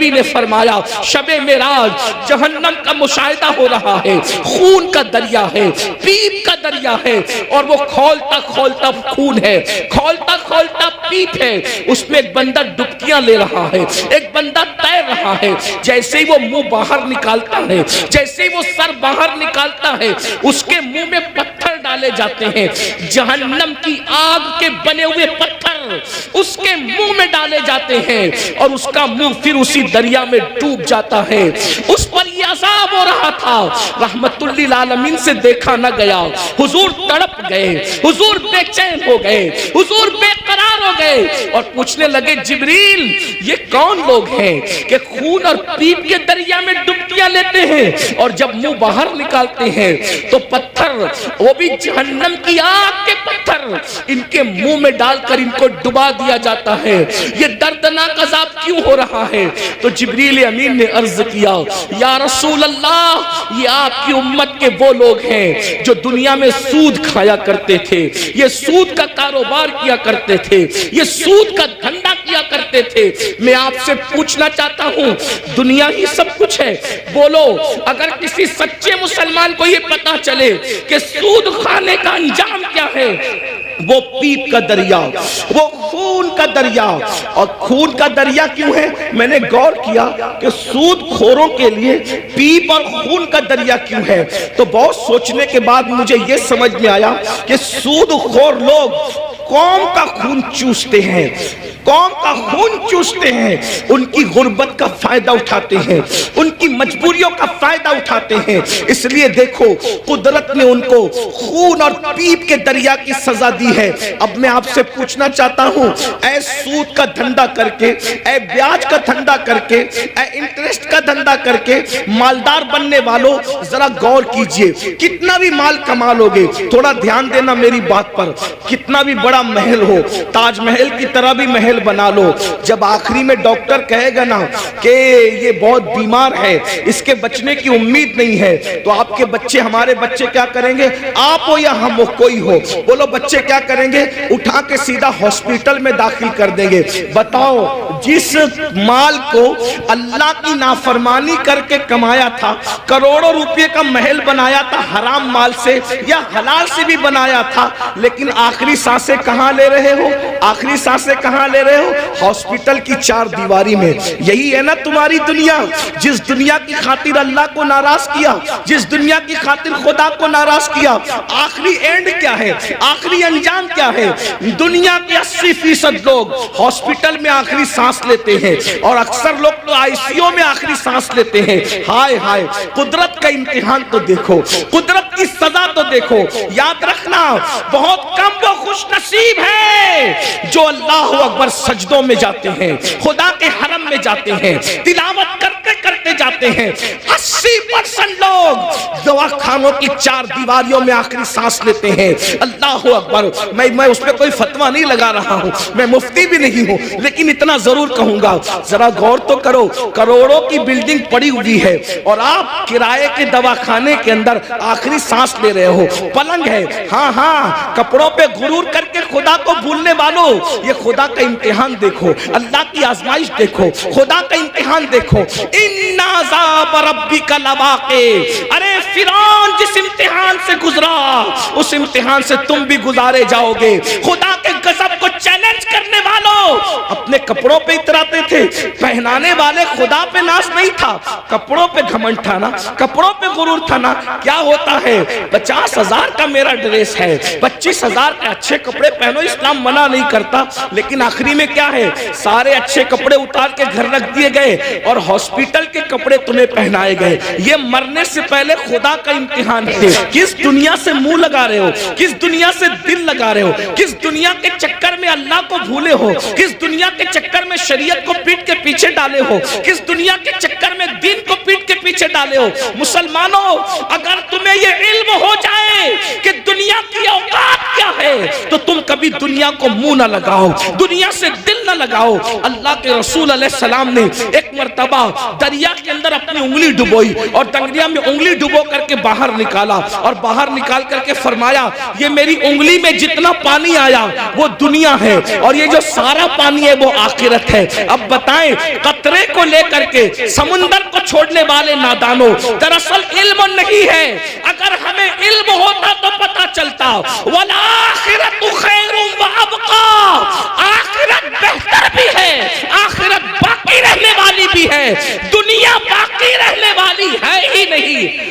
नबी ने फरमाया शबे मेराज जहन्नम का मुशाहिदा हो रहा है, खून का दरिया है, पीप का दरिया है, और वो खौलता खौलता खून है, खौलता खौलता पीप है, उसमें एक बंदा डुबकियां ले रहा है, एक बंदा तैर रहा है। जैसे ही वो मुंह बाहर निकालता है, जैसे ही वो सर बाहर निकालता है, उसके मुंह में पत्थर डाले जाते हैं, जहन्नम की आग के बने हुए पत्थर उसके मुंह में डाले जाते हैं, और उसका मुंह फिर उसी दरिया में डूब जाता है। उस पर ये अज़ाब हो रहा था, रहमतुल लिल आलमीन से देखा न गया। हुजूर तड़प गए, हुजूर बेचैन हो गए, हुजूर बेकरार हो गए, और पूछने लगे जिब्रील ये कौन लोग हैं कि खून और पीप के दरिया में डुबकियां लेते हैं, और जब मुंह बाहर निकालते हैं तो पत्थर, वो भी जहन्नम की आग के पत्थर, इनके मुंह में डालकर इनको डुबा दिया जाता है। ये दर्दनाक अज़ाब क्यों हो रहा है? तो जिब्रील अमीन ने अर्ज किया या रसूल अल्लाह, ये आपकी उम्मत के वो लोग हैं जो दुनिया में सूद खाया करते थे, ये सूद का कारोबार किया करते थे, ये सूद का धंधा किया करते थे। मैं आपसे पूछना चाहता हूं, दुनिया ही सब कुछ है, बोलो अगर किसी सच्चे मुसलमान को ये पता चले कि सूद खाने का अंजाम क्या है, वो पीप का दरिया, वो खून का दरिया। और खून का दरिया क्यों है? मैंने गौर किया कि सूद खोरों के लिए पीप और खून का दरिया क्यों है, तो बहुत सोचने के बाद मुझे यह समझ में आया कि सूद खोर लोग कौम का खून चूसते हैं, कौम का खून चूसते हैं, उनकी गुर्बत का फायदा उठाते हैं, उनकी मजबूरियों का फायदा उठाते हैं। इसलिए देखो कुदरत ने उनको खून और पीप के दरिया की सजा दी है। अब मैं आपसे पूछना चाहता हूं, ऐ सूद का धंधा करके, ऐ ब्याज का धंधा करके, ऐ इंटरेस्ट का धंधा करके मालदार बनने वालों, जरा गौर कीजिए, कितना भी माल कमा लोगे, थोड़ा ध्यान देना मेरी बात पर, कितना भी बड़ा महल हो, ताजमहल की तरह भी महल बना लो, जब आखिरी में डॉक्टर कहेगा ना कि ये बहुत बीमार है, इसके बचने की उम्मीद नहीं है, तो आपके बच्चे, हमारे बच्चे क्या करेंगे? आप हो या हम हो, कोई हो, बोलो बच्चे क्या करेंगे? उठा के सीधा हॉस्पिटल में दाखिल कर देंगे। बताओ, जिस माल को अल्लाह की नाफरमानी करके कमाया था, करोड़ों रुपए का महल बनाया था हराम माल से या हलाल से भी बनाया था, लेकिन आखिरी सांसें कहां ले रहे हो? आखिरी सांसें कहां ले रहे हो? हॉस्पिटल की चार दीवारी में। यही है ना तुम्हारी दुनिया, जिस दुनिया की खातिर अल्लाह को नाराज किया, जिस दुनिया की खातिर खुदा को नाराज किया, आखिरी एंड क्या है? आखिरी अंजाम क्या है? दुनिया के 80% लोग हॉस्पिटल में आखिरी सांस लेते हैं, और अक्सर लोग तो आईसीयू में आखिरी सांस लेते हैं। हाय हाय, कुदरत का इम्तिहान तो देखो, कुदरत की सजा तो देखो। याद रखना, बहुत कम वो खुश नसीब है जो अल्लाह अकबर सजदों में जाते हैं, खुदा के हरम में जाते हैं, तिलावत करते करते जाते हैं। 80% लोग दवाखानों की चार दीवारियों में आखिरी सांस लेते हैं। अल्लाह अकबर। मैं उस पर कोई फतवा नहीं लगा रहा हूं, मैं मुफ्ती भी नहीं हूं, लेकिन इतना जरूर कहूंगा, जरा गौर तो करो, करोड़ों की बिल्डिंग पड़ी हुई है और आप किराए के दवाखाने के अंदर आखिरी सांस ले रहे हो। पलंग है, हाँ हाँ, कपड़ों पे गुरूर करके खुदा को भूलने वालों, ये खुदा का इम्तिहान देखो, अल्लाह की आजमाइश देखो, खुदा का इम्तिहान देखो। इन्ना अज़ाब रब्बिका लवाक़ि। अरे फिरौन जिस इम्तिहान से गुजरा, उस इम्तिहान से तुम भी गुजारे जाओगे। खुदा के गज़ब को चैलेंज करने वालों अपने कपड़ों पे इतराते थे, पहनाने वाले खुदा पे नाज नहीं था, कपड़ों पे घमंड था ना, कपड़ों पे गुरूर था ना। क्या होता है, 50,000 का मेरा ड्रेस है, 25,000 के अच्छे कपड़े पहनो, इस्लाम मना नहीं करता, लेकिन आखिरी में क्या है, सारे अच्छे कपड़े उतार के घर रख दिए गए और हॉस्पिटल के कपड़े तुम्हें पहनाए गए। ये मरने से पहले खुदा का इम्तिहान है। किस दुनिया से मुंह लगा रहे हो, किस दुनिया से दिल लगा रहे हो, किस दुनिया के चक्कर में अल्लाह को भूले हो, किस दुनिया के चक्कर में शरीयत को पीठ के पीछे डाले हो, किस दुनिया के चक्कर में दीन को पीठ के पीछे डाले हो। मुसलमानों, अगर तुम्हें ये इल्म हो जाए कि दुनिया दुनिया की औकात क्या है, तो तुम कभी दुनिया को मुंह न लगाओ, दुनिया से दिल न लगाओ। अल्लाह के रसूल अलैहिस्सलाम ने एक मर्तबा दरिया के अंदर अपनी उंगली डुबोई और दरिया में उंगली डुबो करके बाहर निकाला और बाहर निकाल करके फरमाया, ये मेरी उंगली में जितना पानी आया वो दुनिया है और ये जो सारा पानी है वो आखिरत है। अब बताएं, कतरे को लेकर के समुंदर को छोड़ने वाले नादानों, दरअसल इल्म नहीं है। अगर हमें इल्म होता तो पता चलता, वल आखिरतु खैरुम व अबका, आखिरत बेहतर भी है, आखिरत बाकी रहने वाली भी है, दुनिया बाकी रहने वाली है ही नहीं।